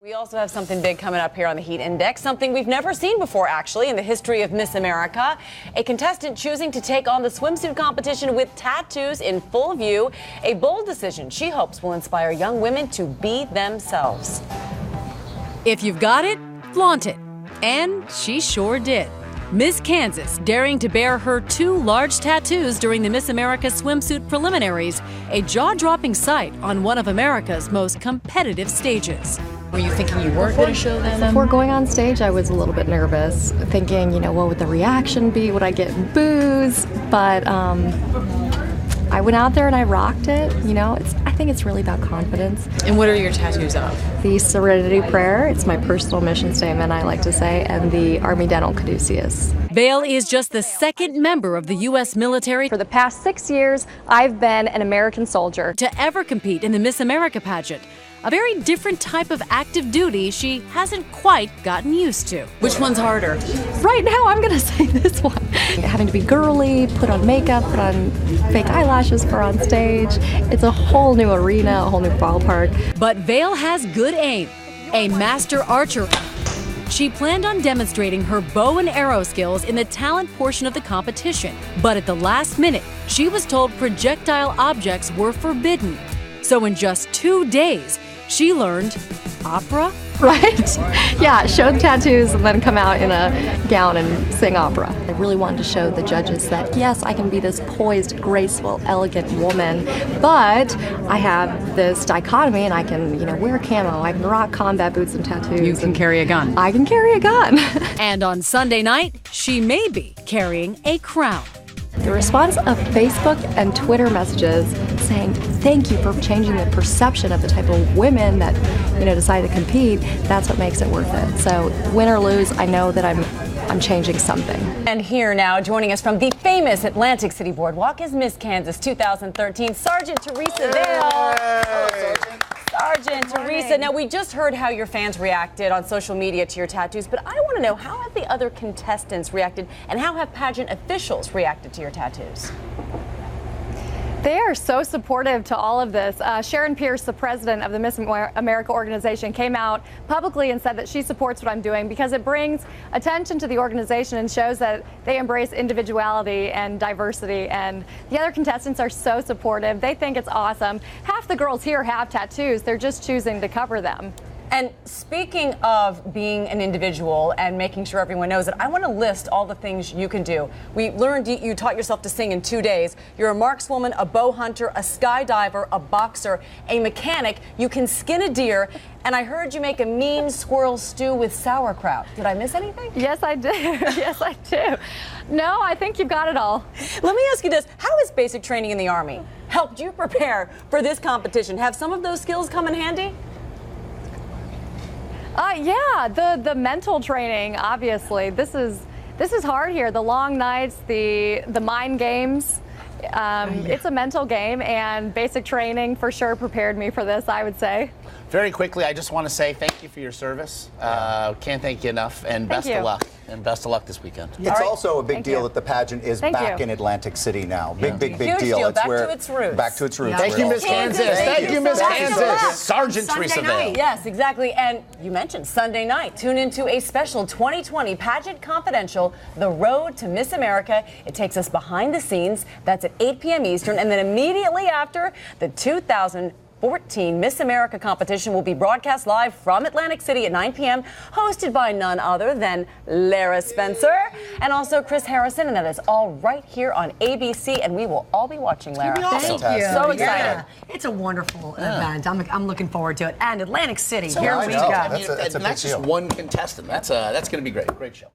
We also have something big coming up here on the Heat Index, something we've never seen before, actually, in the history of Miss America. A contestant choosing to take on the swimsuit competition with tattoos in full view. A bold decision she hopes will inspire young women to be themselves. If you've got it, flaunt it. And she sure did. Miss Kansas daring to bear her 2 large tattoos during the Miss America swimsuit preliminaries, a jaw-dropping sight on one of America's most competitive stages. Were you thinking you weren't going to show them? Before going on stage, I was a little bit nervous, thinking, what would the reaction be? Would I get boos? But I went out there and I rocked it. I think it's really about confidence. And what are your tattoos of? The Serenity Prayer, it's my personal mission statement, I like to say, and the Army Dental Caduceus. Vale is just the second member of the U.S. military For the past 6 years, I've been an American soldier to ever compete in the Miss America pageant. A very different type of active duty she hasn't quite gotten used to. Which one's harder? Right now, I'm going to say this one. Having to be girly, put on makeup, put on fake eyelashes for on stage. It's a whole new arena, a whole new ballpark. But Vale has good aim, a master archer. She planned on demonstrating her bow and arrow skills in the talent portion of the competition. But at the last minute, she was told projectile objects were forbidden. So in just 2 days, she learned opera. Right? Yeah, show the tattoos and then come out in a gown and sing opera. I really wanted to show the judges that, yes, I can be this poised, graceful, elegant woman, but I have this dichotomy and I can, wear camo, I can rock combat boots and tattoos. You can carry a gun. I can carry a gun. And on Sunday night, she may be carrying a crown. The response of Facebook and Twitter messages saying, thank you for changing the perception of the type of women that, decide to compete, that's what makes it worth it. So win or lose, I know that I'm changing something. And here now, joining us from the famous Atlantic City Boardwalk is Miss Kansas 2013, Sergeant Teresa Vale. Sergeant Teresa, now we just heard how your fans reacted on social media to your tattoos, but I want to know, how have the other contestants reacted and how have pageant officials reacted to your tattoos? They are so supportive to all of this. Sharon Pierce, the president of the Miss America organization, came out publicly and said that she supports what I'm doing because it brings attention to the organization and shows that they embrace individuality and diversity. And the other contestants are so supportive. They think it's awesome. Half the girls here have tattoos. They're just choosing to cover them. And speaking of being an individual and making sure everyone knows it, I want to list all the things you can do. We learned you taught yourself to sing in 2 days. You're a markswoman, a bow hunter, a skydiver, a boxer, a mechanic. You can skin a deer. And I heard you make a mean squirrel stew with sauerkraut. Did I miss anything? Yes, I do. Yes, I do. No, I think you've got it all. Let me ask you this. How has basic training in the Army helped you prepare for this competition? Have some of those skills come in handy? Yeah, the mental training, obviously. This is hard here. The long nights, the mind games. It's a mental game, and basic training for sure prepared me for this, I would say. Very quickly, I just want to say thank you for your service. Can't thank you enough, and best of luck. And best of luck this weekend. It's also a big deal that the pageant is back in Atlantic City now. Big Huge deal. It's back to its roots. Back to its roots. Thank you, Miss Kansas. Thank you, Miss Kansas. Sergeant Teresa Vale. Yes, exactly. And you mentioned Sunday night. Tune into a special 2020 Pageant Confidential, The Road to Miss America. It takes us behind the scenes. That's at 8 p.m. Eastern. And then immediately after, the 2014 Miss America competition will be broadcast live from Atlantic City at 9 p.m., hosted by none other than Lara Spencer and also Chris Harrison, and that is all right here on ABC, and we will all be watching, Lara. Thank you. So excited. Yeah. It's a wonderful event. I'm looking forward to it. And Atlantic City, here we go. That's a big deal. Not just one contestant. That's going to be great. Great show.